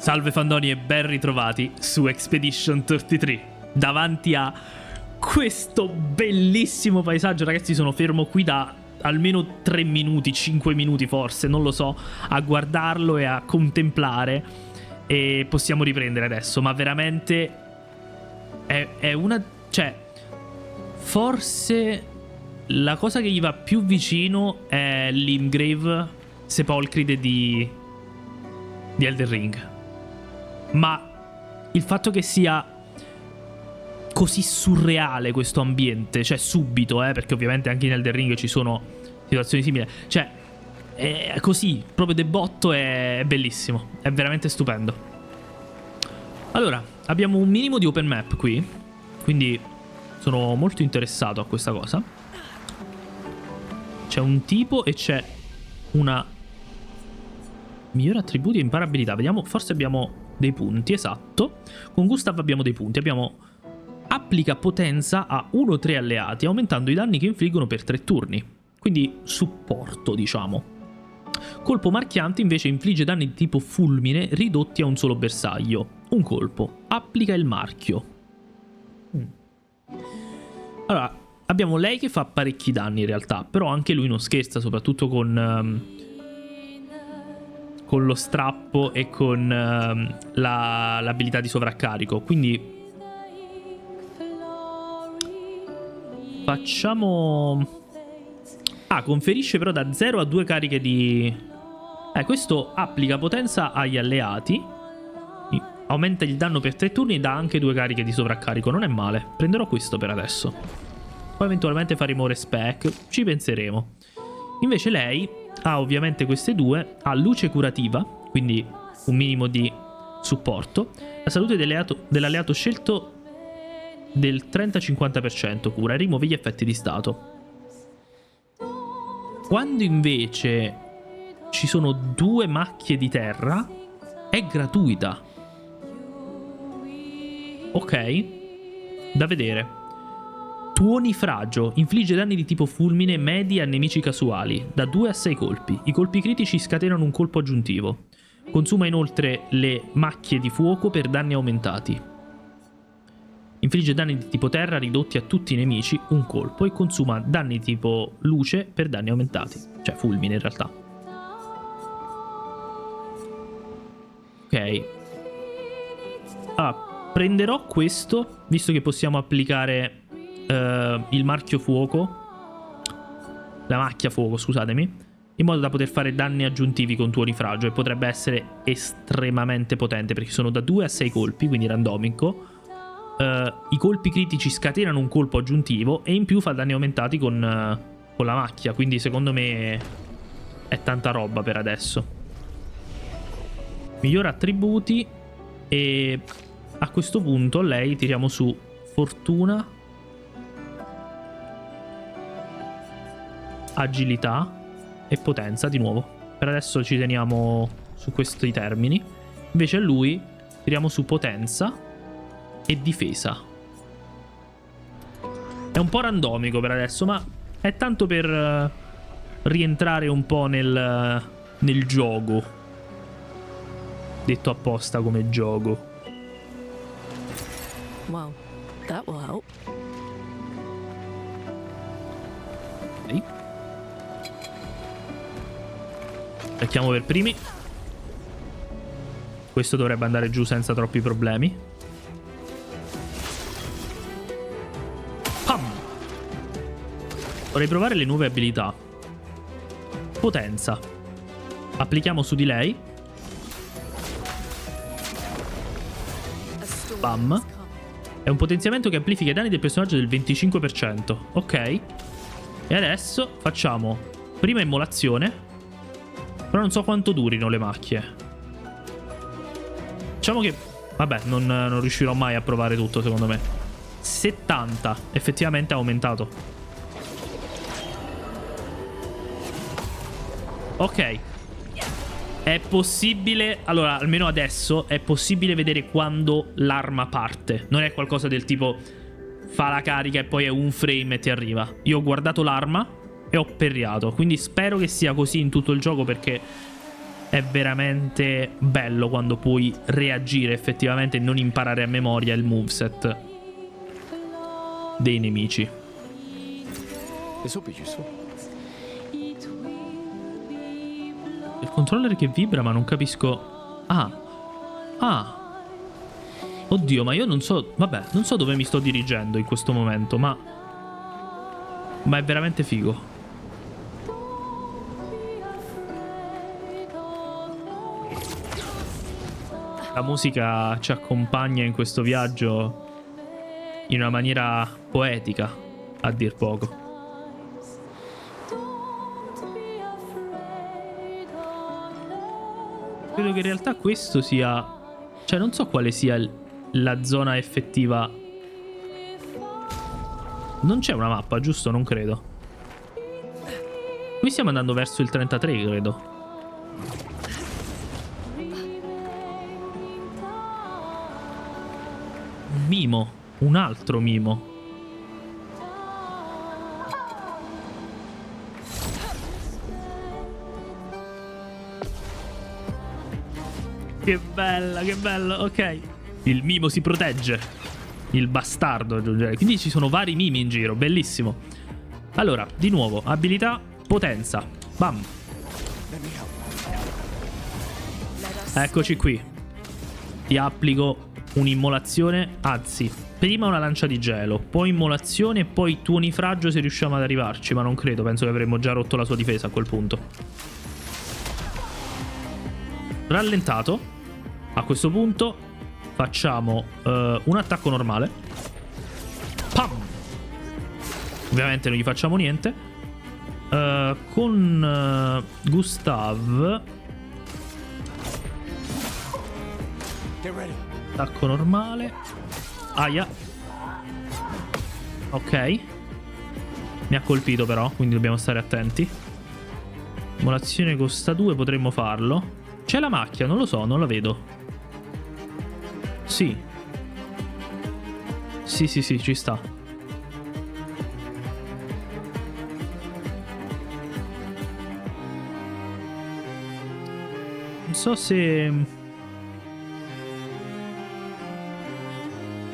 Salve fandoni e ben ritrovati su Expedition 33 davanti a questo bellissimo paesaggio. Ragazzi, sono fermo qui da almeno 3 minuti, 5 minuti forse, non lo so, a guardarlo e a contemplare, e possiamo riprendere adesso. Ma veramente è una... cioè, forse la cosa che gli va più vicino è l'Ingrave Sepolcride di Elden Ring. Ma il fatto che sia così surreale questo ambiente, cioè subito, perché ovviamente anche in Elden Ring ci sono situazioni simili, cioè è così, proprio de botto, è bellissimo, è veramente stupendo. Allora, abbiamo un minimo di open map qui, quindi sono molto interessato a questa cosa. C'è un tipo e c'è una migliore attributi e imparabilità. Vediamo, forse abbiamo dei punti, esatto. Con Gustav abbiamo dei punti. Abbiamo applica potenza a 1 o 3 alleati, aumentando i danni che infliggono per 3 turni. Quindi supporto, diciamo. Colpo marchiante invece infligge danni di tipo fulmine ridotti a un solo bersaglio. Un colpo. Applica il marchio. Allora, abbiamo lei che fa parecchi danni in realtà, però anche lui non scherza, soprattutto con lo strappo e con l'abilità di sovraccarico. Quindi facciamo... conferisce però da 0 a 2 cariche di... questo applica potenza agli alleati, aumenta il danno per 3 turni e dà anche 2 cariche di sovraccarico. Non è male, prenderò questo per adesso. Poi eventualmente faremo respec, ci penseremo. Invece lei ha ovviamente queste due, ha luce curativa, quindi un minimo di supporto, la salute dell'alleato scelto del 30-50% cura e rimuove gli effetti di stato. Quando invece ci sono 2 macchie di terra è gratuita. Ok, da vedere. Tuoni fragio, infligge danni di tipo fulmine medi a nemici casuali, da 2 a 6 colpi. I colpi critici scatenano un colpo aggiuntivo. Consuma inoltre le macchie di fuoco per danni aumentati. Infligge danni di tipo terra ridotti a tutti i nemici, un colpo, e consuma danni di tipo luce per danni aumentati. Cioè fulmine in realtà. Ok. Allora, prenderò questo, visto che possiamo applicare... il marchio fuoco, la macchia fuoco, scusatemi, in modo da poter fare danni aggiuntivi con tuoni fragio, e potrebbe essere estremamente potente perché sono da 2 a 6 colpi, quindi randomico. I colpi critici scatenano un colpo aggiuntivo e in più fa danni aumentati con la macchia, quindi secondo me è tanta roba per adesso. Migliora attributi e a questo punto lei tiriamo su fortuna, agilità e potenza di nuovo. Per adesso ci teniamo su questi termini. Invece a lui tiriamo su potenza e difesa. È un po' randomico per adesso, ma è tanto per rientrare un po' nel gioco. Detto apposta come gioco. Wow, that will help. Ok. Attacchiamo per primi. Questo dovrebbe andare giù senza troppi problemi. Pam! Vorrei provare le nuove abilità. Potenza. Applichiamo su di lei. Bam. È un potenziamento che amplifica i danni del personaggio del 25%. Ok. E adesso facciamo prima immolazione. Però non so quanto durino le macchie. Diciamo che... vabbè, non riuscirò mai a provare tutto, secondo me. 70. Effettivamente ha aumentato. Ok. È possibile... allora, almeno adesso è possibile vedere quando l'arma parte. Non è qualcosa del tipo... fa la carica e poi è un frame e ti arriva. Io ho guardato l'arma e ho perriato, quindi spero che sia così in tutto il gioco, perché è veramente bello quando puoi reagire effettivamente e non imparare a memoria il moveset dei nemici. This will be useful. Il controller che vibra, ma non capisco. Oddio, ma io non so. Vabbè, non so dove mi sto dirigendo in questo momento, ma è veramente figo. La musica ci accompagna in questo viaggio in una maniera poetica, a dir poco. Credo che in realtà questo sia... Cioè, non so quale sia la zona effettiva. Non c'è una mappa, giusto? Non credo. Qui stiamo andando verso il 33, credo. Un mimo. Un altro mimo. Che bella, che bello. Ok. Il mimo si protegge. Il bastardo aggiungere. Quindi ci sono vari mimi in giro. Bellissimo. Allora, di nuovo, abilità, potenza. Bam. Eccoci qui. Ti applico un'immolazione. Anzi, prima una lancia di gelo, poi immolazione e poi tuoni fraggio se riusciamo ad arrivarci. Ma non credo, penso che avremmo già rotto la sua difesa a quel punto. Rallentato. A questo punto facciamo un attacco normale. Pam! Ovviamente non gli facciamo niente. Con Gustav attacco normale. Aia. Ok. Mi ha colpito però, quindi dobbiamo stare attenti. Simulazione costa 2, potremmo farlo. C'è la macchia, non lo so, non la vedo. Sì. Sì, ci sta. Non so se...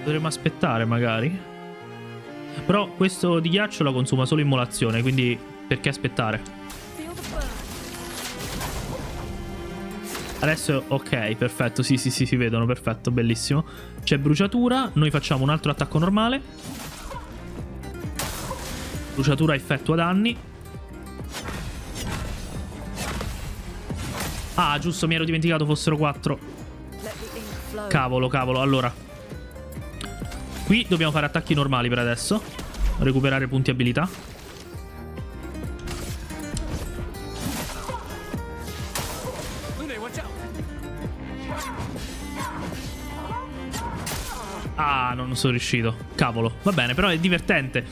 Dovremmo aspettare magari. Però questo di ghiaccio la consuma solo immolazione, quindi perché aspettare? Adesso ok, perfetto, sì, si vedono, perfetto, bellissimo. C'è bruciatura, noi facciamo un altro attacco normale. Bruciatura effettua danni. Ah, giusto, mi ero dimenticato fossero 4. Cavolo, allora. Qui dobbiamo fare attacchi normali per adesso. Recuperare punti abilità. Ah, non sono riuscito. Cavolo. Va bene, però è divertente.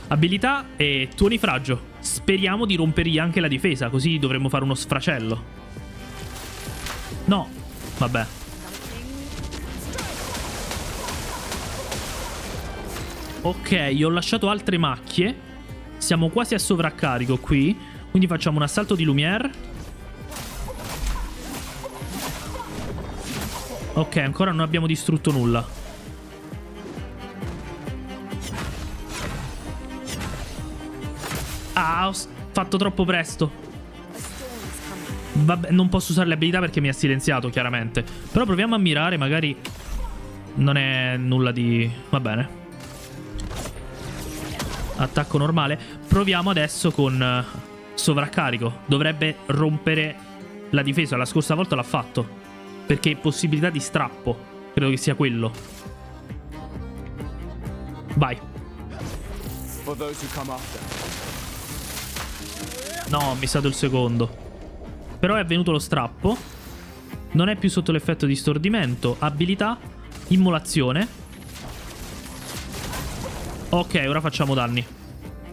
Abilità e tuoni fraggio. Speriamo di rompergli anche la difesa, così dovremmo fare uno sfracello. No. Vabbè. Ok, ho lasciato altre macchie. Siamo quasi a sovraccarico qui. Quindi facciamo un assalto di Lumière. Ok, ancora non abbiamo distrutto nulla. Ah, ho fatto troppo presto. Vabbè, non posso usare le abilità perché mi ha silenziato, chiaramente. Però proviamo a mirare, magari non è nulla di... Va bene. Attacco normale. Proviamo adesso con sovraccarico. Dovrebbe rompere la difesa. La scorsa volta l'ha fatto, perché possibilità di strappo. Credo che sia quello. Vai. No, ho missato il secondo. Però è venuto lo strappo. Non è più sotto l'effetto di stordimento. Abilità, immolazione. Ok, ora facciamo danni.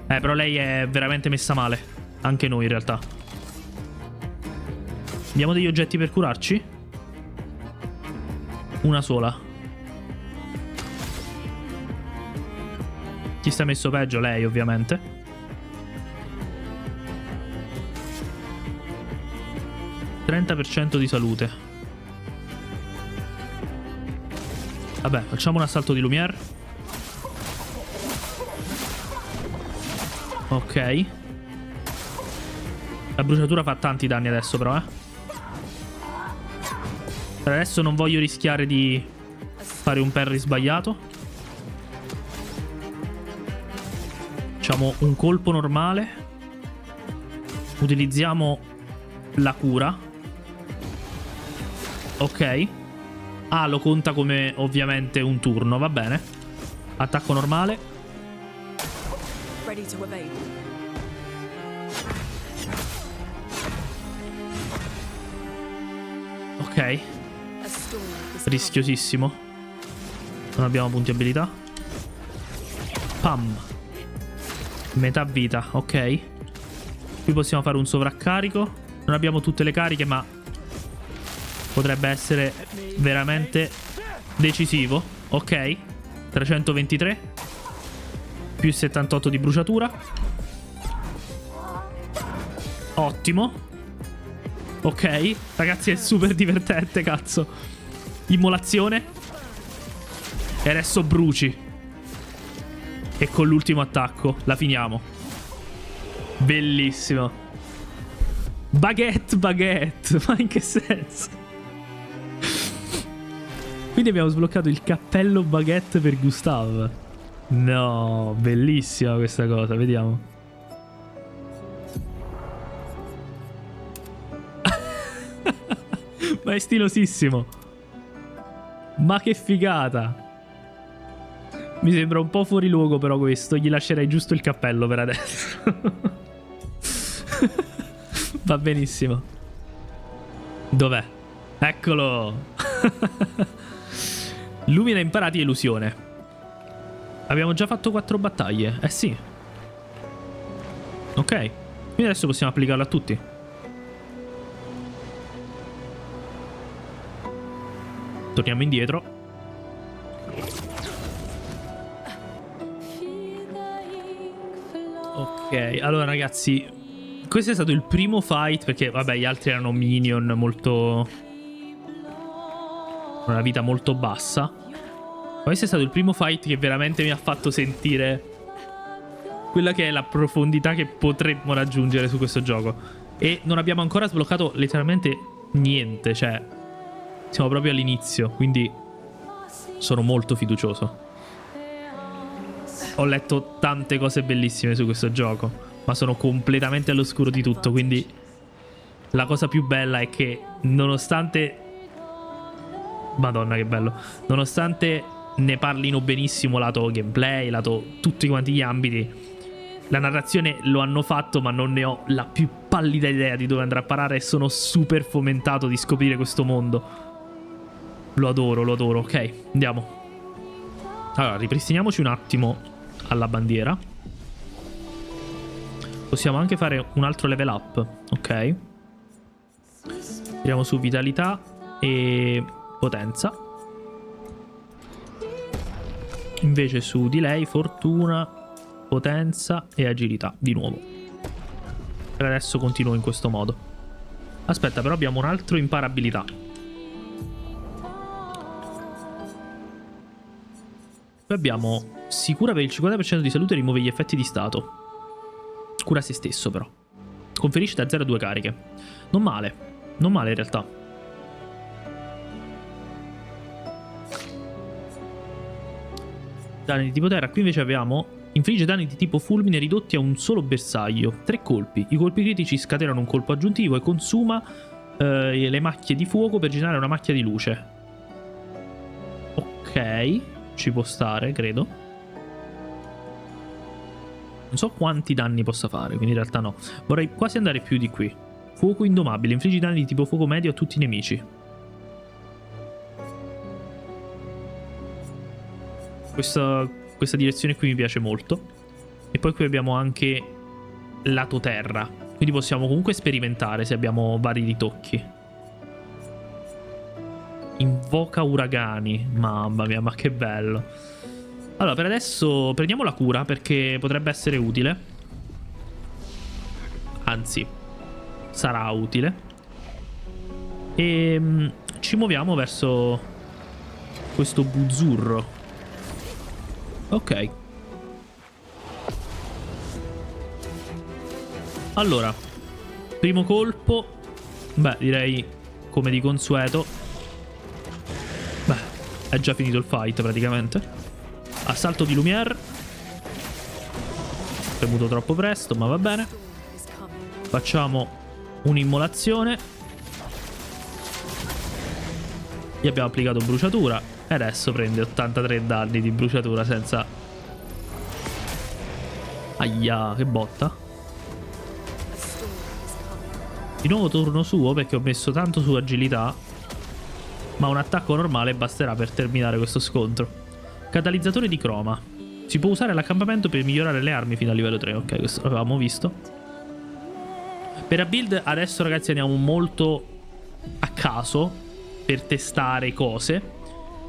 Però lei è veramente messa male. Anche noi in realtà. Abbiamo degli oggetti per curarci? Una sola. Chi sta messo peggio? Lei, ovviamente. 30% di salute. Vabbè, facciamo un assalto di Lumiere. Ok. La bruciatura fa tanti danni adesso però, Per adesso non voglio rischiare di fare un parry sbagliato. Facciamo un colpo normale. Utilizziamo la cura. Ok. Ah, lo conta come ovviamente un turno, va bene. Attacco normale. Ready to evade. Ok. A storm is Rischiosissimo. Non abbiamo punti abilità. Pam. Metà vita, ok. Qui possiamo fare un sovraccarico. Non abbiamo tutte le cariche, ma potrebbe essere veramente decisivo. Ok. 323. Più 78 di bruciatura. Ottimo. Ok. Ragazzi, è super divertente, cazzo. Immolazione. E adesso bruci. E con l'ultimo attacco la finiamo. Bellissimo. Baguette, baguette. Ma in che senso? Quindi abbiamo sbloccato il cappello baguette per Gustave. No, bellissima questa cosa, vediamo. Ma è stilosissimo. Ma che figata. Mi sembra un po' fuori luogo però questo. Gli lascerei giusto il cappello per adesso. Va benissimo. Dov'è? Eccolo. Lumina imparati illusione. Abbiamo già fatto 4 battaglie. Eh sì. Ok. Quindi adesso possiamo applicarlo a tutti. Torniamo indietro. Ok, allora ragazzi, questo è stato il primo fight, perché vabbè gli altri erano minion molto... una vita molto bassa. Questo è stato il primo fight che veramente mi ha fatto sentire quella che è la profondità che potremmo raggiungere su questo gioco. E non abbiamo ancora sbloccato letteralmente niente, cioè siamo proprio all'inizio, quindi sono molto fiducioso. Ho letto tante cose bellissime su questo gioco, ma sono completamente all'oscuro di tutto, quindi la cosa più bella è che nonostante... Madonna che bello. Nonostante ne parlino benissimo lato gameplay, lato tutti quanti gli ambiti, la narrazione lo hanno fatto, ma non ne ho la più pallida idea di dove andrà a parare e sono super fomentato di scoprire questo mondo. Lo adoro, ok, andiamo. Allora, ripristiniamoci un attimo alla bandiera. Possiamo anche fare un altro level up, ok. Tiriamo su vitalità e potenza. Invece su di lei fortuna, potenza e agilità di nuovo. Per adesso continuo in questo modo. Aspetta, però abbiamo un altro imparabilità. Poi abbiamo sicura per il 50% di salute e rimuove gli effetti di stato. Cura se stesso però. Conferisce da 0 a 2 cariche. Non male. Non male in realtà. Danni di tipo terra. Qui invece abbiamo infligge danni di tipo fulmine ridotti a un solo bersaglio. 3 colpi. I colpi critici scatenano un colpo aggiuntivo e consuma le macchie di fuoco per generare una macchia di luce. Ok. Ci può stare, credo. Non so quanti danni possa fare, quindi in realtà no. Vorrei quasi andare più di qui. Fuoco indomabile. Infliggi danni di tipo fuoco medio a tutti i nemici. Questa direzione qui mi piace molto. E poi qui abbiamo anche lato terra. Quindi possiamo comunque sperimentare se abbiamo vari ritocchi. Invoca uragani. Mamma mia, ma che bello. Allora, per adesso prendiamo la cura perché potrebbe essere utile. Anzi, sarà utile. E ci muoviamo verso questo buzzurro. Ok. Allora, primo colpo. Beh, direi come di consueto. Beh, è già finito il fight praticamente. Assalto di Lumière. Premuto troppo presto, ma va bene. Is coming. Facciamo un'immolazione. Gli abbiamo applicato bruciatura. E adesso prende 83 danni di bruciatura senza... Aia, che botta. A storm is coming. Di nuovo turno suo perché ho messo tanto su agilità. Ma un attacco normale basterà per terminare questo scontro. Catalizzatore di croma. Si può usare l'accampamento per migliorare le armi fino a livello 3. Ok, questo l'avevamo visto. Per la build adesso ragazzi andiamo molto a caso per testare cose.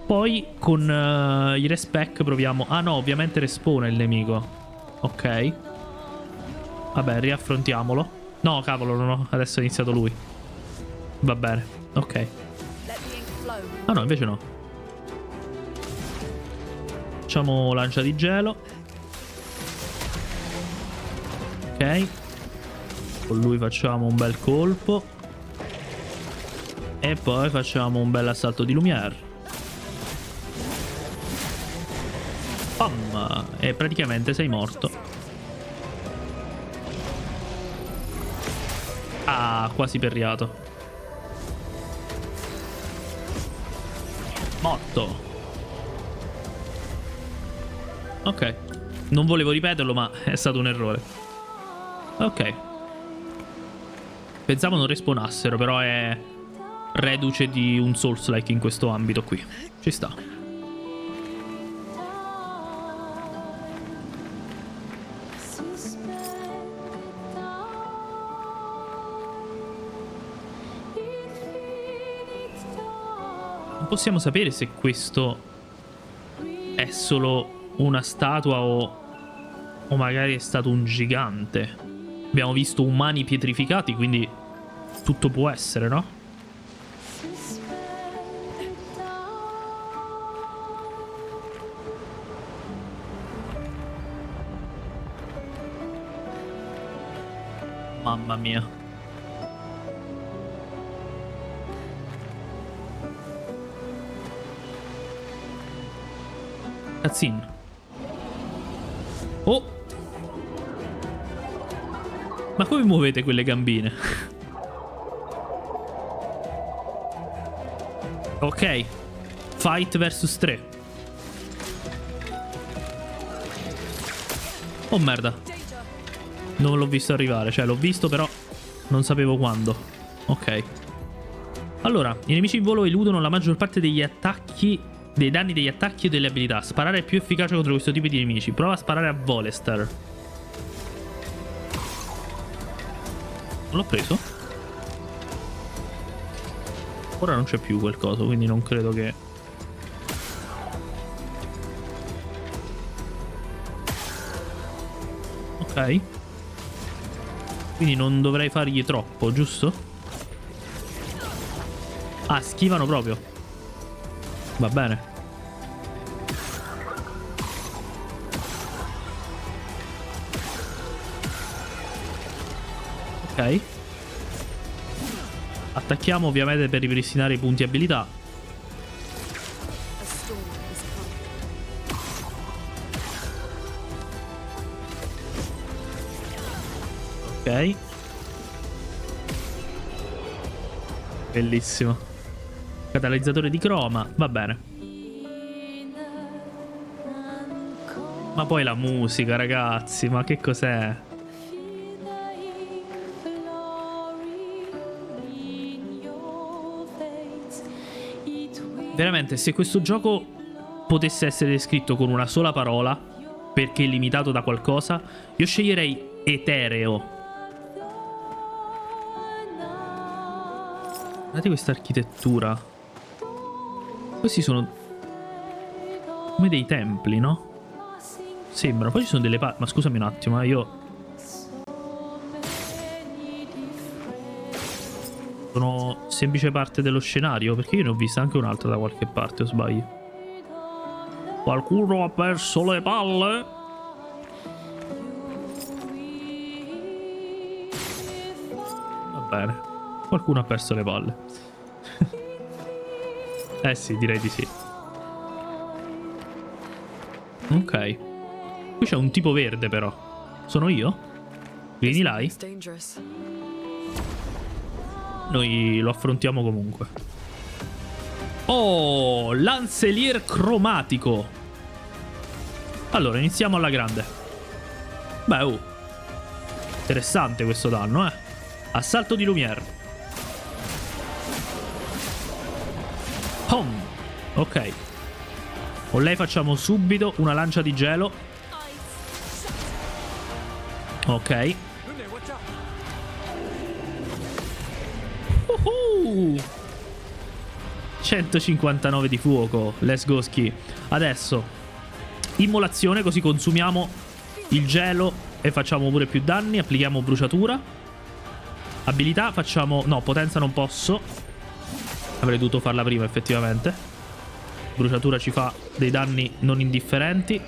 Poi con i respec proviamo... Ah no, ovviamente respawna il nemico. Ok. Vabbè, riaffrontiamolo. No, cavolo, no, adesso è iniziato lui. Va bene, ok. Let the ink flow. Ah no, invece no. Facciamo lancia di gelo. Ok. Con lui facciamo un bel colpo. E poi facciamo un bel assalto di Lumière. Pam! E praticamente sei morto. Ah, quasi perriato. Morto. Ok. Non volevo ripeterlo, ma è stato un errore. Ok. Pensavo non respawnassero, però è reduce di un Souls-like in questo ambito qui. Ci sta. Non possiamo sapere se questo è solo una statua o magari è stato un gigante. Abbiamo visto umani pietrificati, quindi tutto può essere, no? Mamma mia. Cutscene. Oh! Ma come muovete quelle gambine? Ok. Fight vs 3. Oh merda. Danger. Non l'ho visto arrivare. Cioè l'ho visto però non sapevo quando. Ok. Allora, i nemici in volo eludono la maggior parte degli attacchi, dei danni degli attacchi e delle abilità. Sparare è più efficace contro questo tipo di nemici. Prova a sparare a Volestar. Non l'ho preso? Ora non c'è più quel coso, quindi non credo che... Ok. Quindi non dovrei fargli troppo, giusto? Ah, schivano proprio. Va bene. Ok. Attacchiamo ovviamente per ripristinare i punti abilità. A storm is coming. Ok. Bellissimo. Catalizzatore di croma. Va bene. Ma poi la musica, ragazzi. Ma che cos'è? Veramente, se questo gioco potesse essere descritto con una sola parola, perché è limitato da qualcosa, io sceglierei etereo. Guardate questa architettura. Questi sono come dei templi, no? Sembrano. Poi ci sono delle ma scusami un attimo, io sono semplice parte dello scenario? Perché io ne ho vista anche un'altra da qualche parte, o sbaglio? Qualcuno ha perso le palle? Va bene. Qualcuno ha perso le palle. Eh sì, direi di sì. Ok. Qui c'è un tipo verde però. Sono io? Vieni là? It's dangerous. Noi lo affrontiamo comunque. Oh, Lancelier cromatico. Allora, iniziamo alla grande. Beh, oh. Interessante questo danno, eh. Assalto di Lumière. Pom. Ok. Con lei facciamo subito una lancia di gelo. Ok. 159 di fuoco. Let's go ski. Adesso immolazione, così consumiamo il gelo e facciamo pure più danni. Applichiamo bruciatura. Abilità facciamo... No, potenza non posso. Avrei dovuto farla prima effettivamente. Bruciatura ci fa dei danni non indifferenti.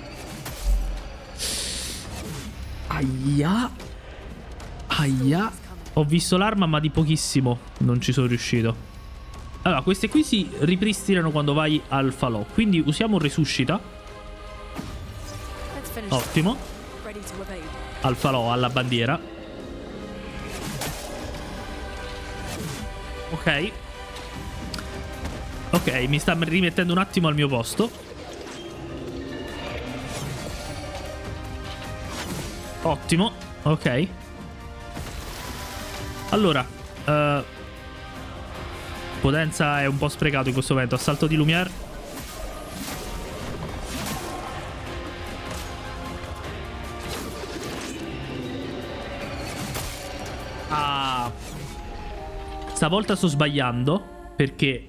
Aia. Aia. Ho visto l'arma ma di pochissimo. Non ci sono riuscito. Allora, queste qui si ripristinano quando vai al falò. Quindi usiamo resuscita. Let's finish. Ottimo. Ready to evade. Al falò, alla bandiera. Ok. Ok, mi sta rimettendo un attimo al mio posto. Ottimo. Ok. Allora, potenza è un po' sprecato in questo momento. Assalto di Lumière. Ah. Stavolta sto sbagliando perché...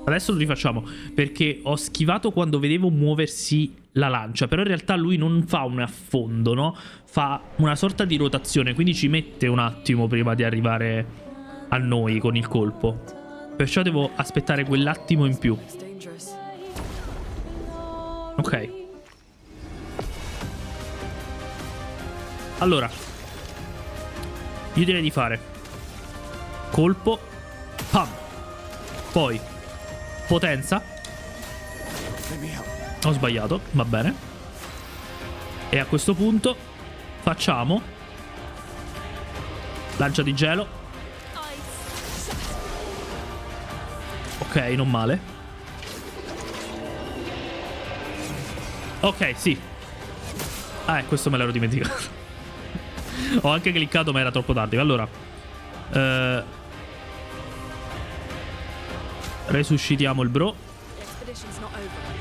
Adesso lo rifacciamo. Perché ho schivato quando vedevo muoversi la lancia. Però in realtà lui non fa un affondo, no? Fa una sorta di rotazione. Quindi ci mette un attimo prima di arrivare a noi con il colpo. Perciò devo aspettare quell'attimo in più. It's dangerous. Ok. Allora, io direi di fare colpo. Pam. Poi potenza. Let me help. Ho sbagliato, va bene. E a questo punto facciamo lancia di gelo. Ok, non male. Ok, sì. Ah, questo me l'ero dimenticato. Ho anche cliccato ma era troppo tardi. Allora resuscitiamo il bro. The expedition's not over.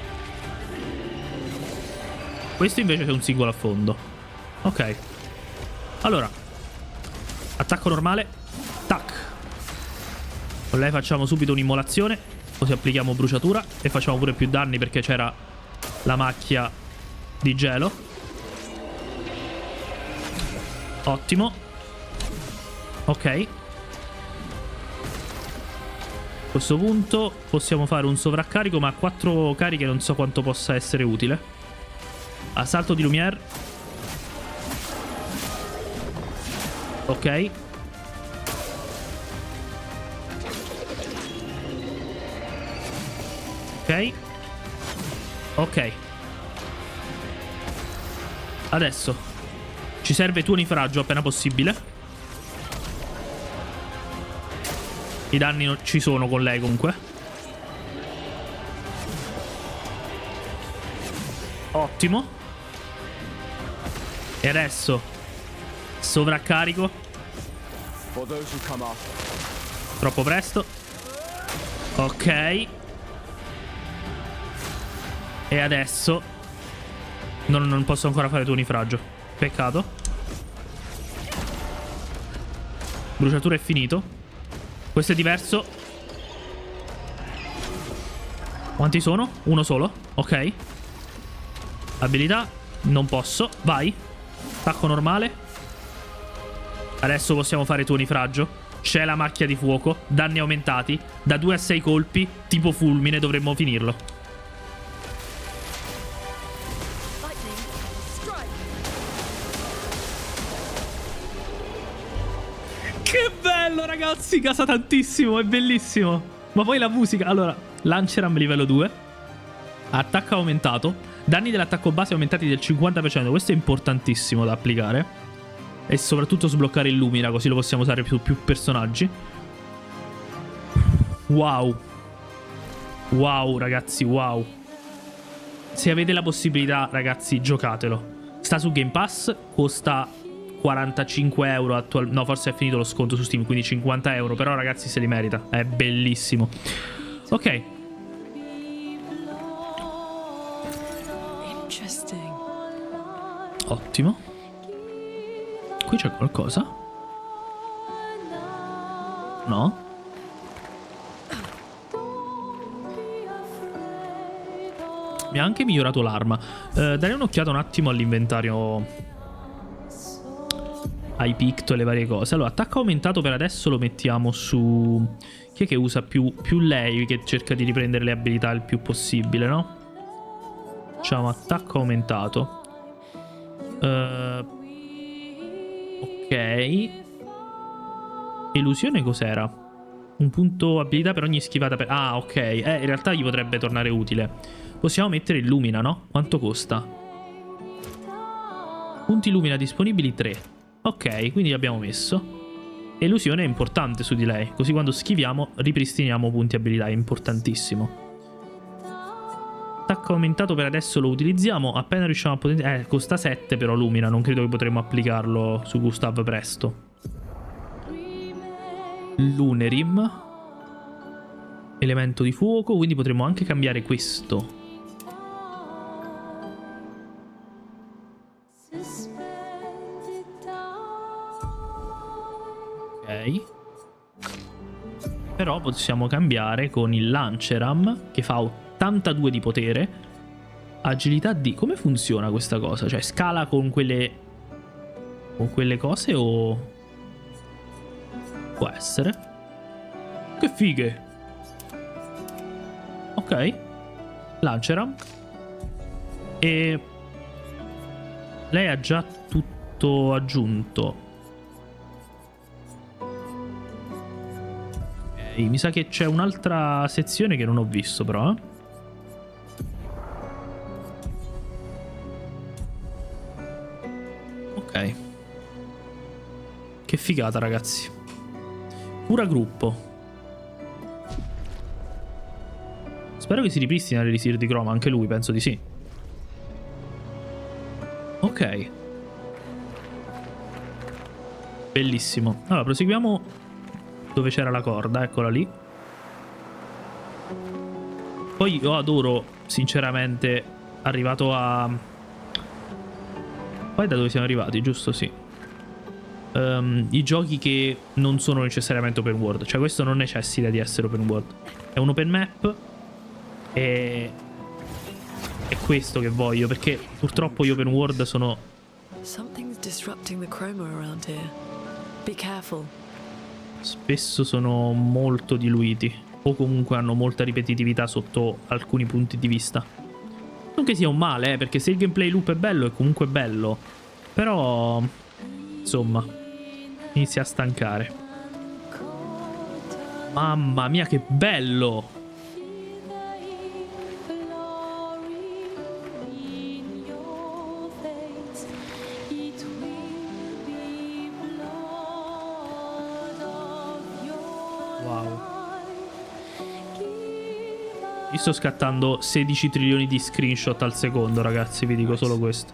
Questo invece è un singolo affondo. Ok. Allora, attacco normale. Tac. Con lei facciamo subito un'immolazione. Così applichiamo bruciatura. E facciamo pure più danni perché c'era la macchia di gelo. Ottimo. Ok. A questo punto possiamo fare un sovraccarico, ma a 4 cariche non so quanto possa essere utile. Assalto di Lumière. Ok. Ok. Ok. Adesso ci serve tuonifraggio appena possibile. I danni non ci sono con lei comunque. Ottimo. E adesso sovraccarico. For those who come after. Troppo presto. Ok. E adesso non posso ancora fare tuonifraggio. Peccato. Bruciatura è finito. Questo è diverso. Quanti sono? Uno solo. Ok. Abilità. Non posso. Vai. Attacco normale. Adesso possiamo fare tuonifraggio. C'è la macchia di fuoco, danni aumentati, da 2 a 6 colpi, tipo fulmine, dovremmo finirlo. Lightning. Strike. Che bello, ragazzi, casa tantissimo, è bellissimo. Ma poi la musica, allora, Lanceram livello 2, attacco aumentato, danni dell'attacco base aumentati del 50%, questo è importantissimo da applicare. E soprattutto sbloccare il Lumina, così lo possiamo usare su più personaggi. Wow. Wow, ragazzi, wow. Se avete la possibilità, ragazzi, giocatelo. Sta su Game Pass, costa 45 euro attualmente. No, forse è finito lo sconto su Steam, quindi 50 euro. Però, ragazzi, se li merita. È bellissimo. Ok. Interesting. Ottimo. Qui c'è qualcosa? No? Mi ha anche migliorato l'arma. Darei un'occhiata un attimo all'inventario, ai picto e le varie cose. Allora, attacco aumentato per adesso lo mettiamo su... Chi è che usa più lei, che cerca di riprendere le abilità il più possibile, no? Facciamo attacco aumentato. Ok. Illusione cos'era? Un punto abilità per ogni schivata per... Ah, ok. In realtà gli potrebbe tornare utile. Possiamo mettere il Lumina, no? Quanto costa? Punti Lumina disponibili 3. Ok, quindi l'abbiamo messo. Illusione è importante su di lei. Così quando schiviamo ripristiniamo punti abilità. È importantissimo. Attacco aumentato per adesso lo utilizziamo. Appena riusciamo a potenziare... costa 7 però Lumina. Non credo che potremo applicarlo su Gustav presto. Lunerim. Elemento di fuoco. Quindi potremo anche cambiare questo. Ok. Però possiamo cambiare con il Lanceram, che fa 82 di potere. Agilità di... Come funziona questa cosa? Cioè scala con quelle... con quelle cose o... Può essere. Che fighe. Ok. Lanceram. E... lei ha già tutto aggiunto. Ok, mi sa che c'è un'altra sezione che non ho visto però, Ok. Che figata, ragazzi. Cura gruppo. Spero che si ripristina l'elisir di Chroma, anche lui, penso di sì. Ok. Bellissimo. Allora, proseguiamo dove c'era la corda, eccola lì. Poi io adoro, sinceramente, arrivato a... Poi da dove siamo arrivati, giusto? Sì. I giochi che non sono necessariamente open world. Cioè questo non necessita di essere open world. È un open map. E... è questo che voglio, perché purtroppo gli open world sono... Something's disrupting the chroma around here. Be careful. spesso sono molto diluiti. O comunque hanno molta ripetitività sotto alcuni punti di vista. Non che sia un male, perché se il gameplay loop è bello, è comunque bello. Però... insomma... inizia a stancare. Mamma mia, che bello! Wow. Io sto scattando 16 trilioni di screenshot al secondo, ragazzi, vi dico solo questo.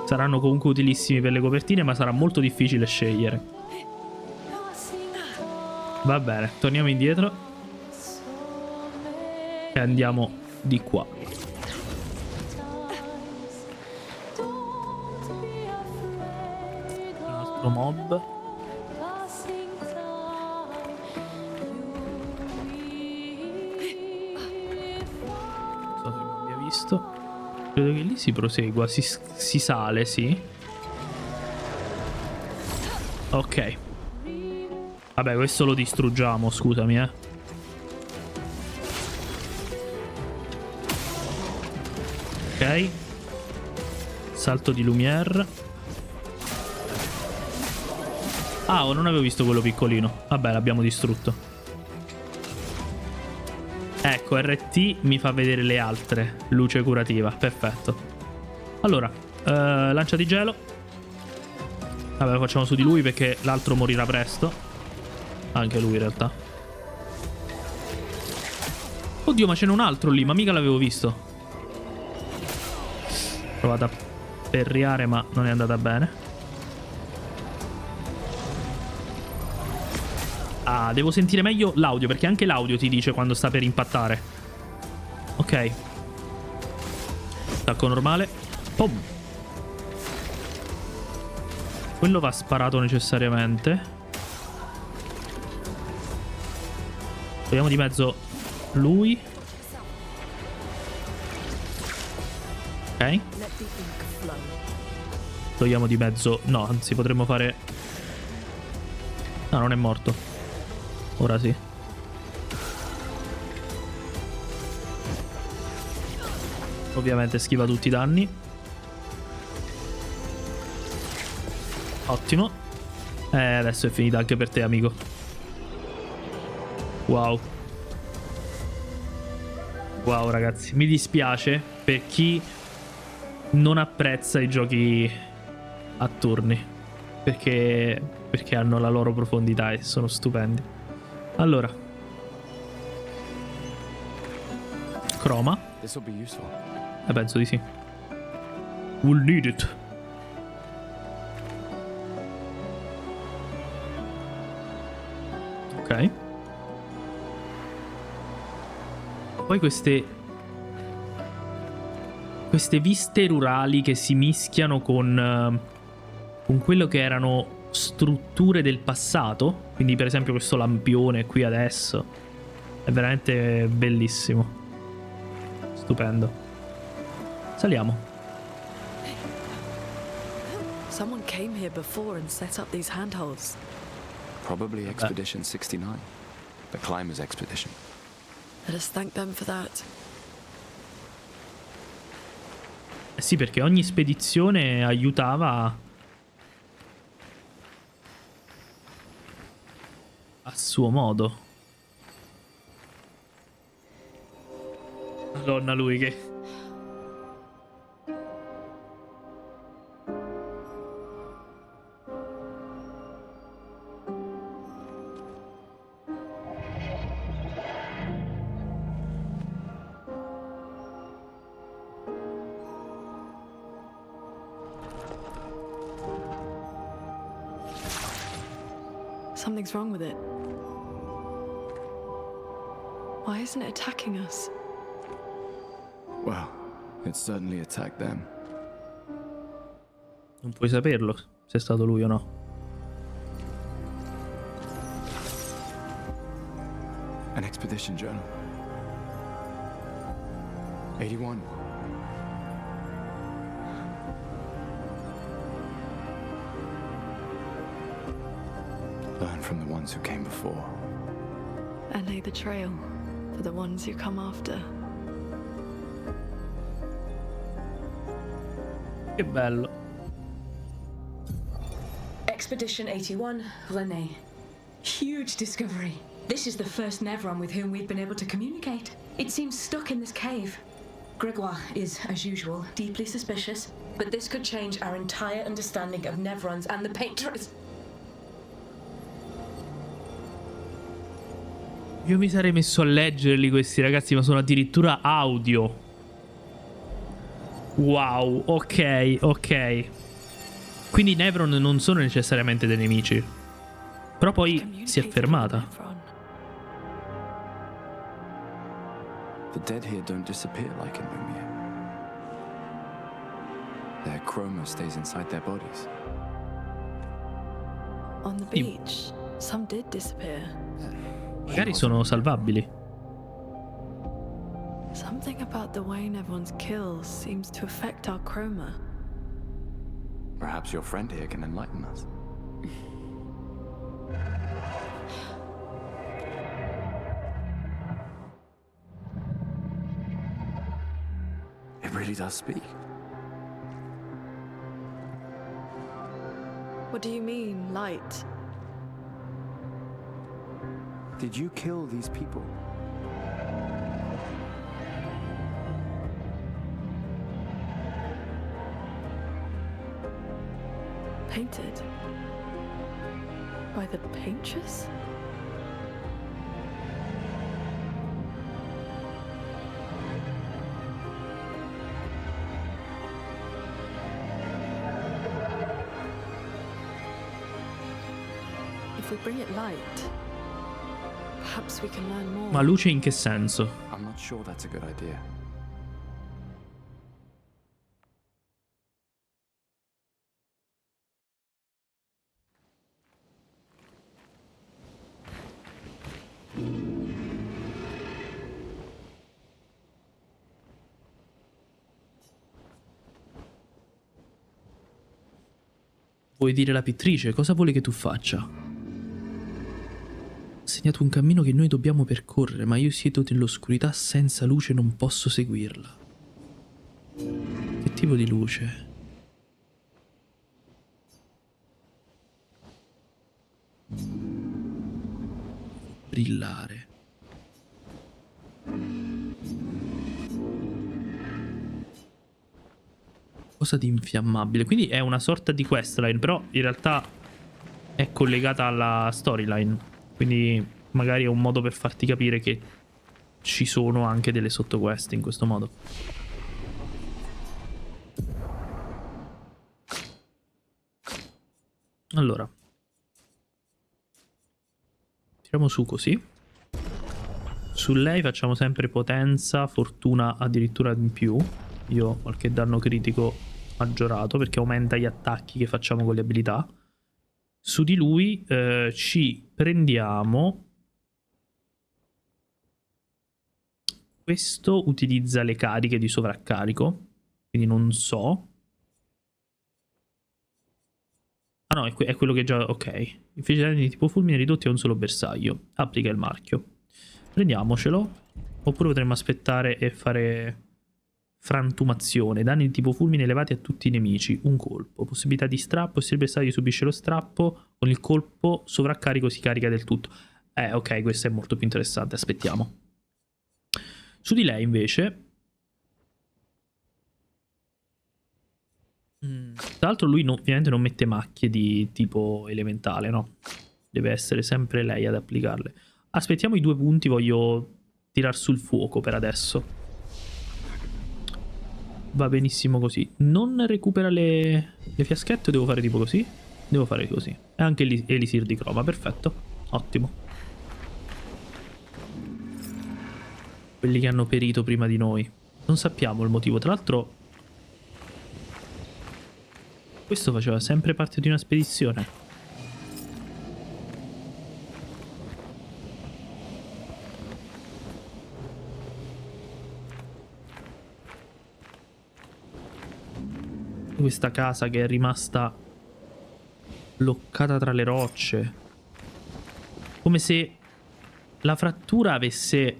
Saranno comunque utilissimi per le copertine, ma sarà molto difficile scegliere. Va bene, torniamo indietro e andiamo di qua. Un altro mob. Non so se mi abbia visto. Credo che lì si prosegua, si sale, sì. Ok. Vabbè, questo lo distruggiamo, scusami, Ok. Salto di Lumière. Ah, non avevo visto quello piccolino. Vabbè, l'abbiamo distrutto. Ecco, RT mi fa vedere le altre. Luce curativa, perfetto. Allora, lancia di gelo. Vabbè, lo facciamo su di lui perché l'altro morirà presto. Anche lui in realtà. Oddio, ma ce n'è un altro lì, ma mica l'avevo visto. Ho provato a perriare, ma non è andata bene. Ah, devo sentire meglio l'audio, perché anche l'audio ti dice quando sta per impattare. Ok. Attacco normale. Pum. Quello va sparato necessariamente. Togliamo di mezzo lui. Ok. Togliamo di mezzo. No, anzi potremmo fare. No, non è morto. Ora sì. Ovviamente schiva tutti i danni. Ottimo. Adesso è finita anche per te, amico. Wow. Wow, ragazzi. Mi dispiace per chi non apprezza i giochi a turni. Perché hanno la loro profondità e sono stupendi. Allora. Croma. This will be useful. Penso di sì. We'll need it. Ok. Poi queste viste rurali che si mischiano con quello che erano strutture del passato. Quindi per esempio questo lampione qui adesso è veramente bellissimo. Stupendo. Saliamo. Someone came here before and set up these handholds. Probably Expedition 69. The climbers' expedition. Let us thank them for that. Sì, perché ogni spedizione aiutava a suo modo. Madonna, lui che... Something's wrong with it. Why isn't it attacking us? Well, it certainly attacked them. Non puoi saperlo se è stato lui o no. An expedition journal. 81. Learn from the ones who came before. And lay the trail for the ones who come after. Che bello. Expedition 81, René. Huge discovery. This is the first Nevron with whom we've been able to communicate. It seems stuck in this cave. Gregoire is, as usual, deeply suspicious, but this could change our entire understanding of Nevrons and the Painters. Io mi sarei messo a leggerli questi ragazzi, ma sono addirittura audio. Wow, ok, ok. Quindi i Nevron non sono necessariamente dei nemici. Però poi si è fermata. The dead here don't disappear like in Lumia. Their chroma stays inside their bodies. On the beach, some did disappear. Magari sono salvabili. Something about the way everyone's kills seems to affect our chroma. Perhaps your friend here can enlighten us. really does speak. What do you mean, light? Did you kill these people? Painted? By the painters? If we bring it light, perhaps we can learn more. Ma luce in che senso? I'm not sure that's a good idea. Vuoi dire la pittrice? Cosa vuole che tu faccia? Ha segnato un cammino che noi dobbiamo percorrere, ma io siedo nell'oscurità senza luce e non posso seguirla. Che tipo di luce? Brillare. Cosa di infiammabile. Quindi è una sorta di questline, però in realtà è collegata alla storyline. Quindi magari è un modo per farti capire che ci sono anche delle sottoquest in questo modo. Allora, tiriamo su così. Su lei facciamo sempre potenza, fortuna addirittura in più. Io ho qualche danno critico maggiorato perché aumenta gli attacchi che facciamo con le abilità. Su di lui ci prendiamo... Questo utilizza le cariche di sovraccarico, quindi non so. Ah no, è quello che già... Ok. I feci di tipo fulmine ridotti a un solo bersaglio. Applica il marchio. Prendiamocelo. Oppure potremmo aspettare e fare... Frantumazione, danni di tipo fulmine elevati a tutti i nemici, un colpo, possibilità di strappo, se il bersaglio subisce lo strappo, con il colpo sovraccarico si carica del tutto. Ok, questo è molto più interessante, aspettiamo. Su di lei invece... Tra l'altro lui ovviamente non mette macchie di tipo elementale, no? Deve essere sempre lei ad applicarle. Aspettiamo i 2 punti, voglio tirar sul fuoco per adesso. Va benissimo così. Non recupera le fiaschette o devo fare tipo così? Devo fare così. E anche Elisir di croma, perfetto. Ottimo. Quelli che hanno perito prima di noi. Non sappiamo il motivo. Tra l'altro questo faceva sempre parte di una spedizione. Questa casa che è rimasta bloccata tra le rocce, come se la frattura avesse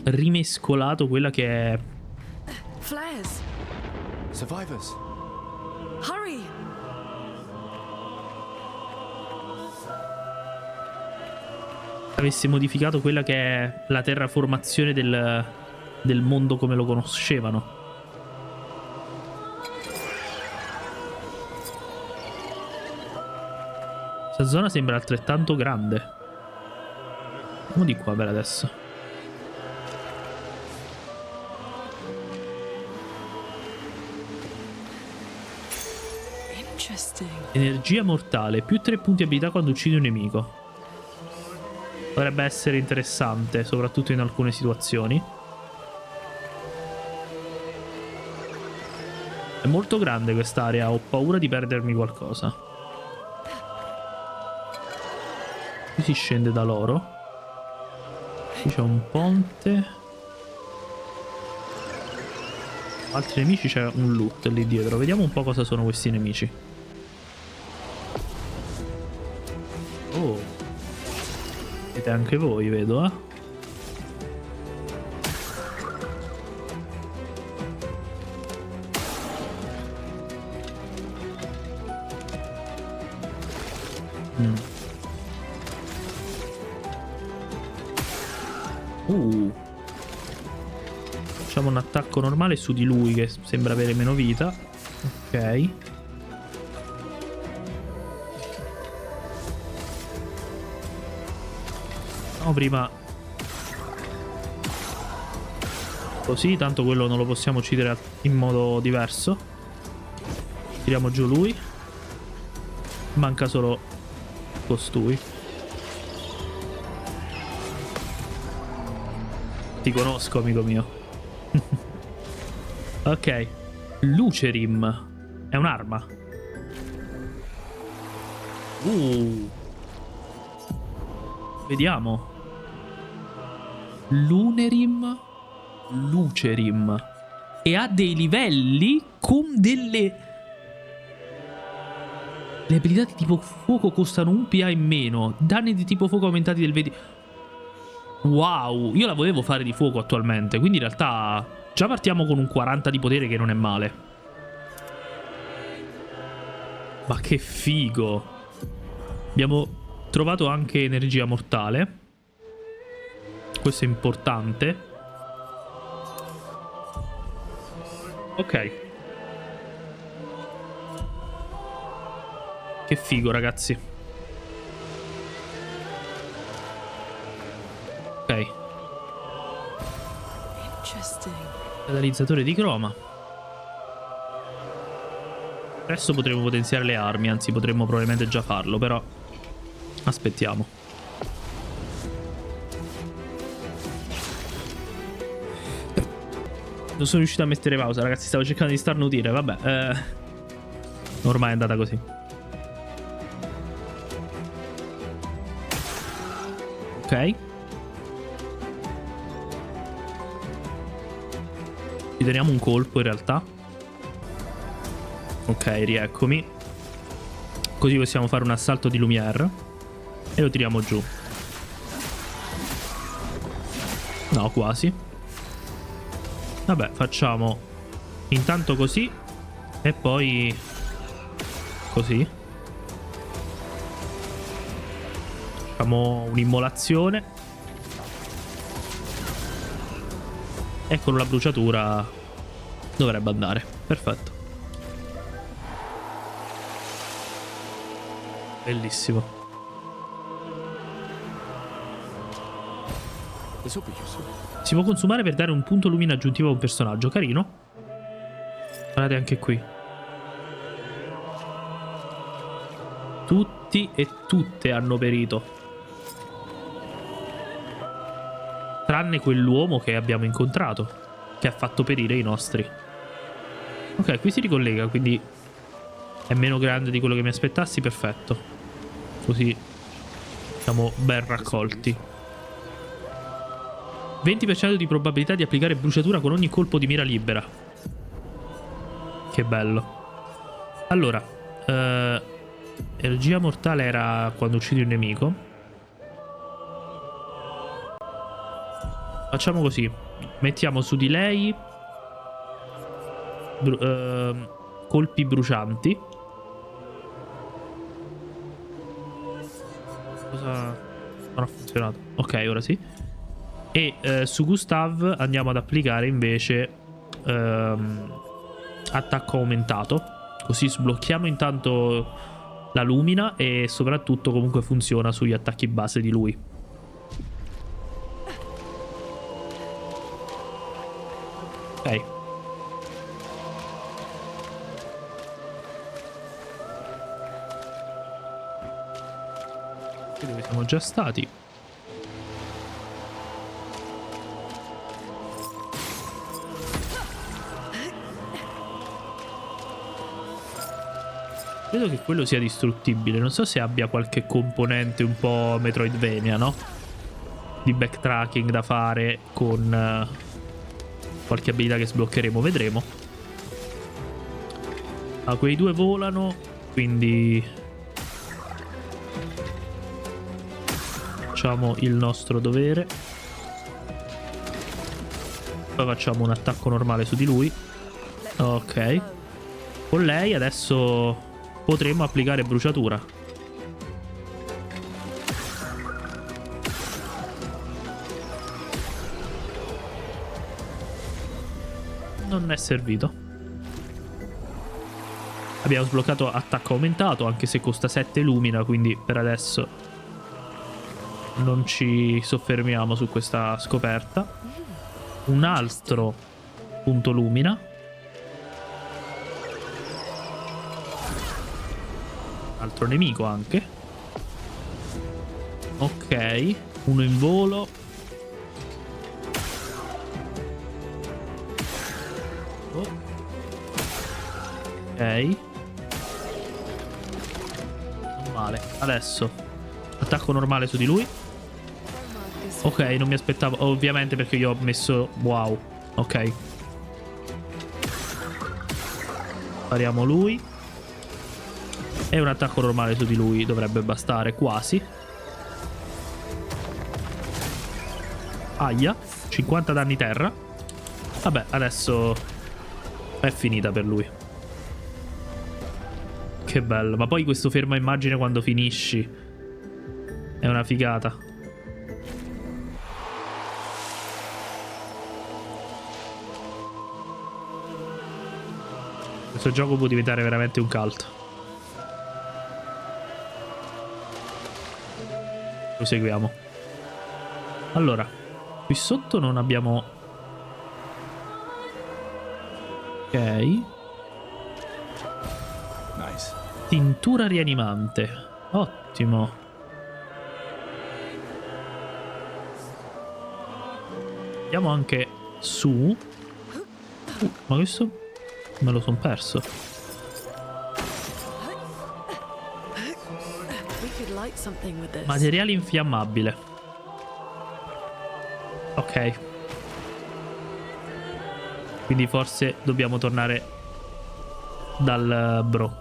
rimescolato quella che è... Flares! Survivors! Hurry! avesse modificato quella che è la terraformazione del mondo come lo conoscevano. Questa zona sembra altrettanto grande. Andiamo di qua per adesso. Interesting. Energia mortale, più 3 punti abilità quando uccidi un nemico. Potrebbe essere interessante, soprattutto in alcune situazioni. È molto grande quest'area, ho paura di perdermi qualcosa. Qui si scende da loro. Qui c'è un ponte. Altri nemici, c'è un loot lì dietro. Vediamo un po' cosa sono questi nemici. Oh, siete anche voi, vedo, Facciamo un attacco normale su di lui che sembra avere meno vita. Ok. No, prima così, tanto quello non lo possiamo uccidere in modo diverso. Tiriamo giù lui. Manca solo costui. Ti conosco, amico mio. Ok. Lucerim. È un'arma. Vediamo. Lunerim. Lucerim. E ha dei livelli con delle... Le abilità di tipo fuoco costano 1 PA in meno. Danni di tipo fuoco aumentati del 20... Wow, io la volevo fare di fuoco attualmente, quindi in realtà già partiamo con un 40 di potere che non è male. Ma che figo. Abbiamo trovato anche energia mortale. Questo è importante. Ok. Che figo, ragazzi. Ok. Catalizzatore di croma. Adesso potremo potenziare le armi, anzi potremmo probabilmente già farlo, però aspettiamo. Non sono riuscito a mettere pausa, ragazzi, stavo cercando di starnutire, vabbè. Ormai è andata così. Ok. Ci teniamo un colpo in realtà. Ok, rieccomi. Così possiamo fare un assalto di Lumière. E lo tiriamo giù. No, quasi. Vabbè, facciamo intanto così. E poi così. Facciamo un'immolazione. E con la bruciatura dovrebbe andare. Perfetto. Bellissimo. Si può consumare per dare un punto lumina aggiuntivo a un personaggio. Carino. Guardate anche qui. Tutti e tutte hanno perito. Tranne quell'uomo che abbiamo incontrato, che ha fatto perire i nostri. Ok, qui si ricollega, quindi è meno grande di quello che mi aspettassi. Perfetto. Così siamo ben raccolti. 20% di probabilità di applicare bruciatura con ogni colpo di mira libera. Che bello. Allora, energia mortale era quando uccidi un nemico. Facciamo così. Mettiamo su di lei colpi brucianti. Cosa... non ha funzionato. Ok, ora sì. E su Gustav andiamo ad applicare invece attacco aumentato. Così sblocchiamo intanto la lumina e soprattutto comunque funziona sugli attacchi base di lui. Ok. Qui dove siamo già stati. Credo che quello sia distruttibile. Non so se abbia qualche componente un po' Metroidvania, no? Di backtracking da fare con qualche abilità che sbloccheremo. Vedremo. Ah, quei due volano, quindi facciamo il nostro dovere. Poi facciamo un attacco normale su di lui. Ok. Con lei adesso potremmo applicare bruciatura. Non è servito. Abbiamo sbloccato attacco aumentato, anche se costa 7 lumina, quindi per adesso non ci soffermiamo su questa scoperta. Un altro punto lumina. Altro nemico anche. Ok, uno in volo. Oh. Ok. Non male. Adesso attacco normale su di lui. Ok, non mi aspettavo. Ovviamente perché io ho messo... Wow. Ok. Spariamo lui. E un attacco normale su di lui dovrebbe bastare quasi. Aia. 50 danni terra. Vabbè, adesso è finita per lui. Che bello. Ma poi questo fermo immagine quando finisci è una figata. Questo gioco può diventare veramente un cult. Proseguiamo. Allora, qui sotto non abbiamo... Ok. Nice. Tintura rianimante. Ottimo. Andiamo anche su. Ma questo me lo son perso. We could light something with this. Materiale infiammabile. Ok. Quindi forse dobbiamo tornare dal bro.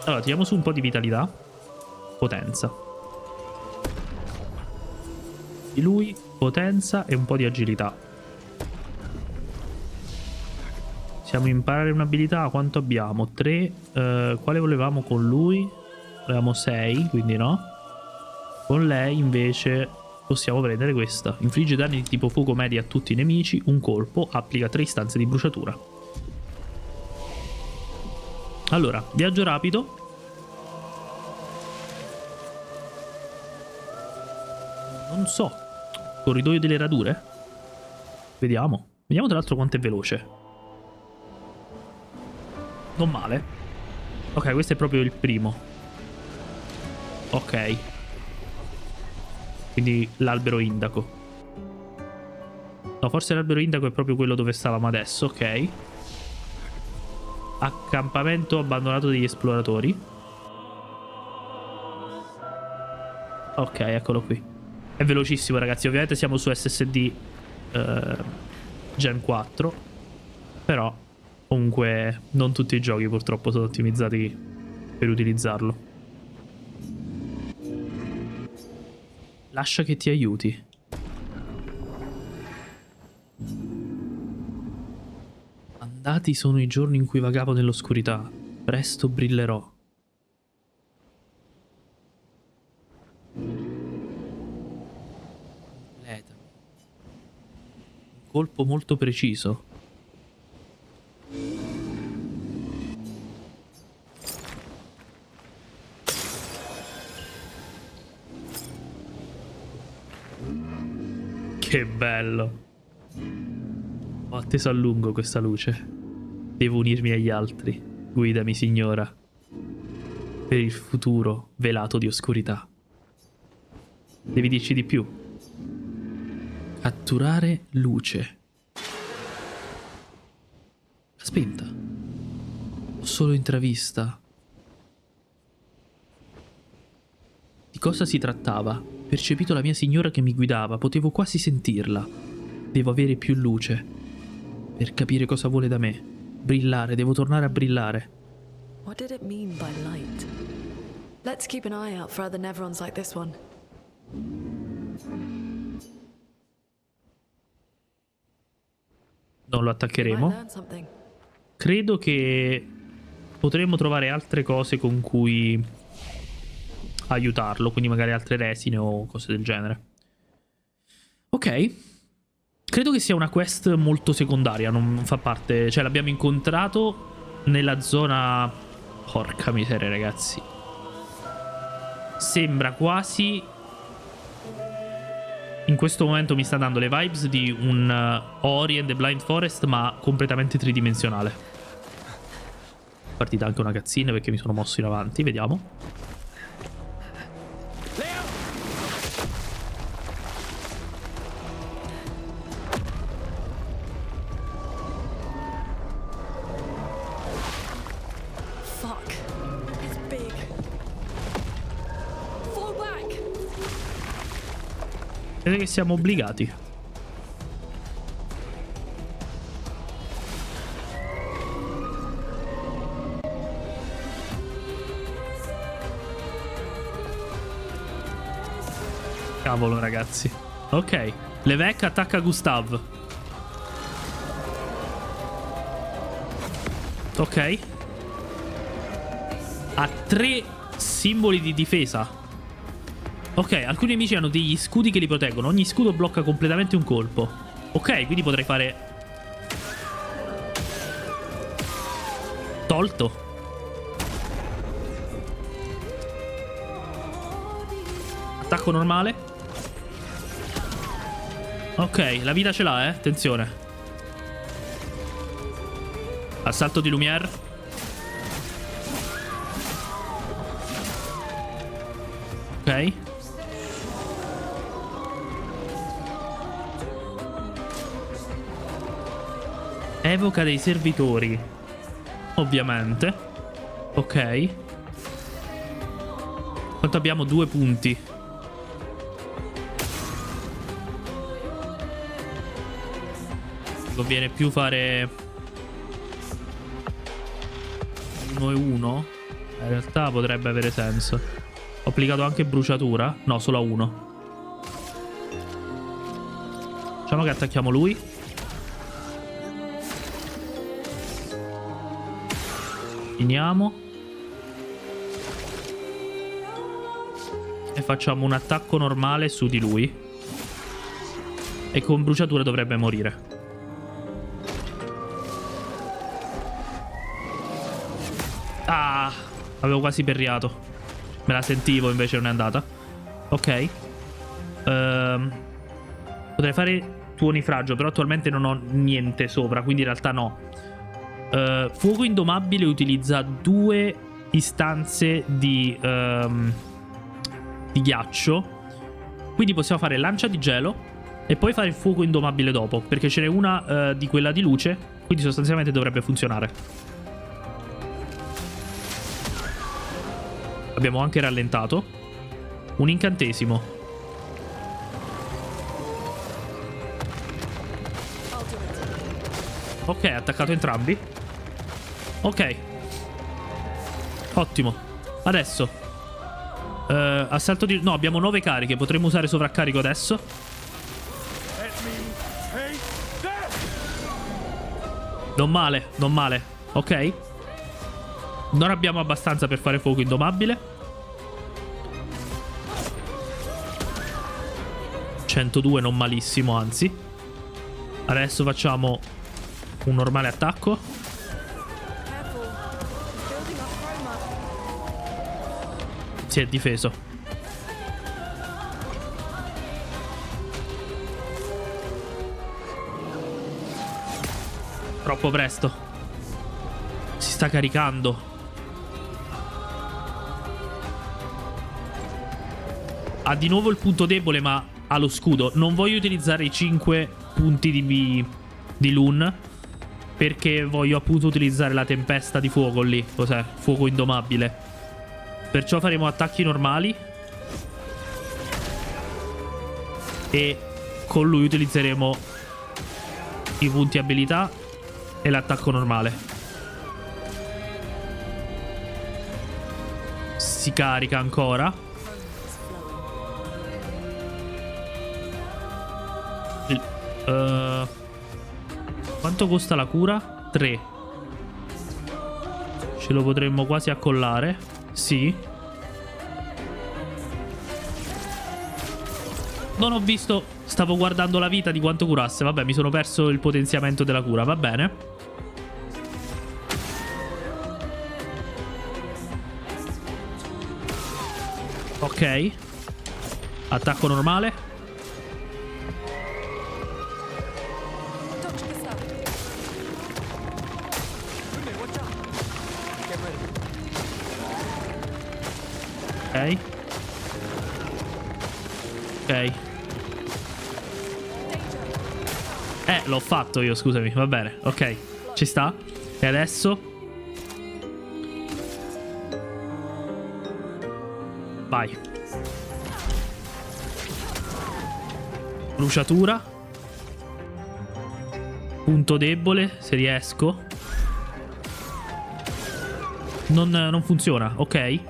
Allora, tiriamo su un po' di vitalità. Potenza. Di lui, potenza e un po' di agilità. Possiamo imparare un'abilità. Quanto abbiamo? 3. Quale volevamo con lui? Avevamo 6, quindi no. Con lei invece possiamo prendere questa. Infligge danni di tipo fuoco medi a tutti i nemici. Un colpo. Applica 3 istanze di bruciatura. Allora, viaggio rapido. Non so. Corridoio delle radure? Vediamo. Vediamo tra l'altro quanto è veloce. Non male. Ok, questo è proprio il primo. Ok. Quindi l'albero indaco. No, forse l'albero indaco è proprio quello dove stavamo adesso. Ok. Accampamento abbandonato degli esploratori. Ok, eccolo qui. È velocissimo, ragazzi. Ovviamente siamo su SSD Gen 4. Però comunque non tutti i giochi purtroppo sono ottimizzati per utilizzarlo. Lascia che ti aiuti. Andati sono i giorni in cui vagavo nell'oscurità. Presto brillerò. Un colpo molto preciso. Che bello. Ho atteso a lungo questa luce. Devo unirmi agli altri. Guidami, signora. Per il futuro velato di oscurità. Devi dirci di più. Catturare luce. Spenta. Ho solo intravista. Di cosa si trattava? Percepito la mia signora che mi guidava, potevo quasi sentirla. Devo avere più luce per capire cosa vuole da me. Brillare, devo tornare a brillare. What did it mean by light? Let's keep an eye out for other Nevrons like this one. Non lo We might attaccheremo. learn something. Credo che potremmo trovare altre cose con cui aiutarlo, quindi magari altre resine o cose del genere. Ok, Credo che sia una quest molto secondaria, non fa parte... Cioè l'abbiamo incontrato nella zona... Porca miseria, ragazzi. Sembra quasi... In questo momento mi sta dando le vibes di un Ori and the Blind Forest, ma completamente tridimensionale. Partita anche una cutscene perché mi sono mosso in avanti, vediamo. Fuck. It's big. Fall back. Vedete che siamo obbligati. Cavolo, ragazzi. Ok. Levesque attacca Gustav. Ok. Ha 3 simboli di difesa. Ok, alcuni nemici hanno degli scudi che li proteggono. Ogni scudo blocca completamente un colpo. Ok, quindi potrei fare... Tolto. Attacco normale. Ok, la vita ce l'ha, attenzione. Assalto di Lumière. Ok. Evoca dei servitori. Ovviamente. Ok. Quanto abbiamo? 2 punti. Conviene più fare 1 e 1. In realtà potrebbe avere senso. Ho applicato anche bruciatura. No, solo a 1. Diciamo che attacchiamo lui. Finiamo. E facciamo un attacco normale su di lui. E con bruciatura dovrebbe morire. Ah, avevo quasi perriato. Me la sentivo, invece non è andata. Ok. Potrei fare tuonifragio, però attualmente non ho niente sopra, quindi in realtà no. Fuoco indomabile utilizza 2 istanze di ghiaccio. Quindi possiamo fare lancia di gelo e poi fare il fuoco indomabile dopo, perché ce n'è una di quella di luce. Quindi sostanzialmente dovrebbe funzionare. Abbiamo anche rallentato. Un incantesimo. Ok, attaccato entrambi. Ok. Ottimo. Adesso assalto di... No, abbiamo 9 cariche. Potremmo usare sovraccarico adesso. Non male, non male. Ok. Non abbiamo abbastanza per fare fuoco indomabile. 102 non malissimo, anzi. Adesso facciamo un normale attacco. Si è difeso. Troppo presto. Si sta caricando. Ha di nuovo il punto debole, ma ha lo scudo. Non voglio utilizzare i 5 punti di Lune, perché voglio appunto utilizzare la tempesta di fuoco lì. Cos'è? Fuoco indomabile. Perciò faremo attacchi normali. E con lui utilizzeremo i punti abilità e l'attacco normale. Si carica ancora. Quanto costa la cura? 3. Ce lo potremmo quasi accollare. Sì. Non ho visto. Stavo guardando la vita di quanto curasse. Vabbè, mi sono perso il potenziamento della cura. Va bene. Ok. Attacco normale. Dr. Gustav. Ok. Ok. L'ho fatto io, scusami. Va bene. Ok. Ci sta. E adesso? Vai. Bruciatura. Punto debole, se riesco. Non funziona, ok.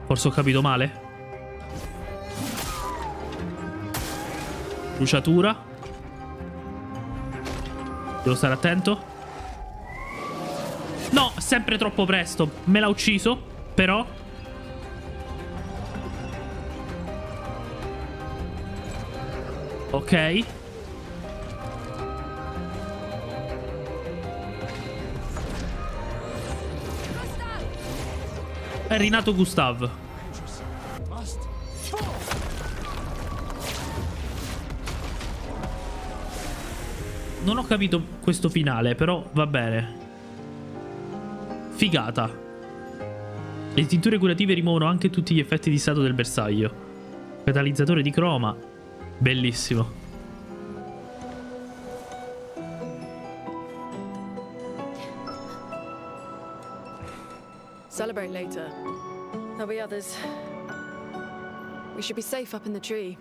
Forse ho capito male. Bruciatura. Devo stare attento. No, sempre troppo presto. Me l'ha ucciso, però. Ok. È rinato Gustav. Non ho capito questo finale, però va bene. Figata. Le tinture curative rimuovono anche tutti gli effetti di stato del bersaglio. Catalizzatore di croma. Bellissimo. Celebrate later. There'll be others. We should be safe up in the tree.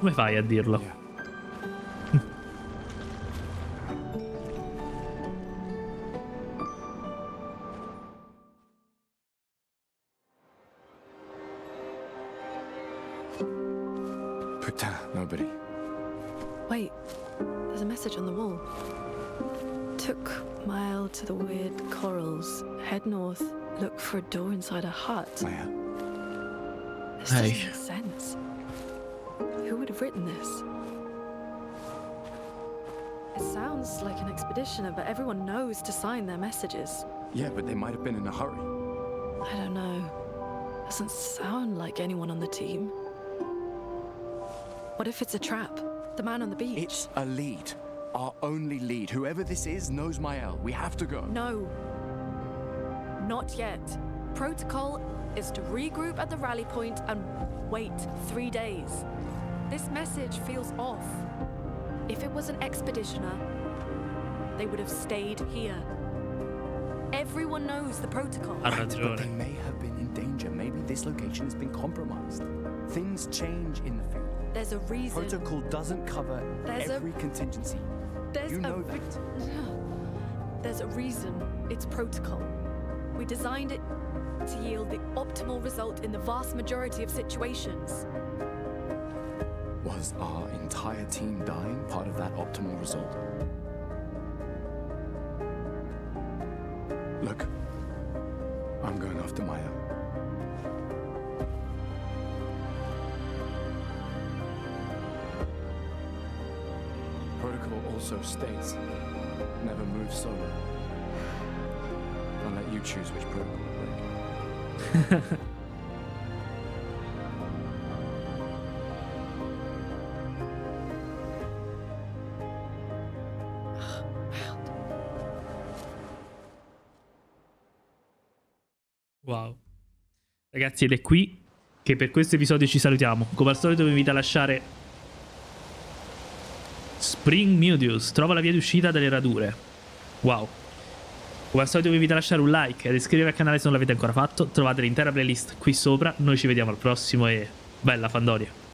Come fai a dirlo? Yeah. Putain, nobody. Wait, there's a message on the wall. Took Mile to the weird corals. Head north. Look for a door inside a hut. Maya. This Hey. doesn't make sense. Who would have written this? It sounds like an expeditioner, but everyone knows to sign their messages. Yeah, but they might have been in a hurry. I don't know. Doesn't sound like anyone on the team. What if it's a trap? The man on the beach? It's a lead. Our only lead. Whoever this is knows Mael. We have to go. No. Not yet. Protocol is to regroup at the rally point and wait 3 days. This message feels off. If it was an expeditioner, they would have stayed here. Everyone knows the protocol. Ha But they ragione. may have been in danger. Maybe this location has been compromised. Things change in the field. There's a reason. Protocol doesn't cover There's a- every contingency. There's You a know that. There's a reason it's protocol. We designed it to yield the optimal result in the vast majority of situations. Was our entire team dying part of that optimal result? Look, I'm going after Maya. Protocol also states, never move solo. I'll let you choose which protocol to break. Wow. Ragazzi, ed è qui che per questo episodio ci salutiamo. Come al solito vi invito a lasciare Spring Mudius. Trova la via di uscita dalle radure. Wow. Come al solito vi invito a lasciare un like ed iscrivervi al canale se non l'avete ancora fatto. Trovate l'intera playlist qui sopra. Noi ci vediamo al prossimo e bella Fandoria.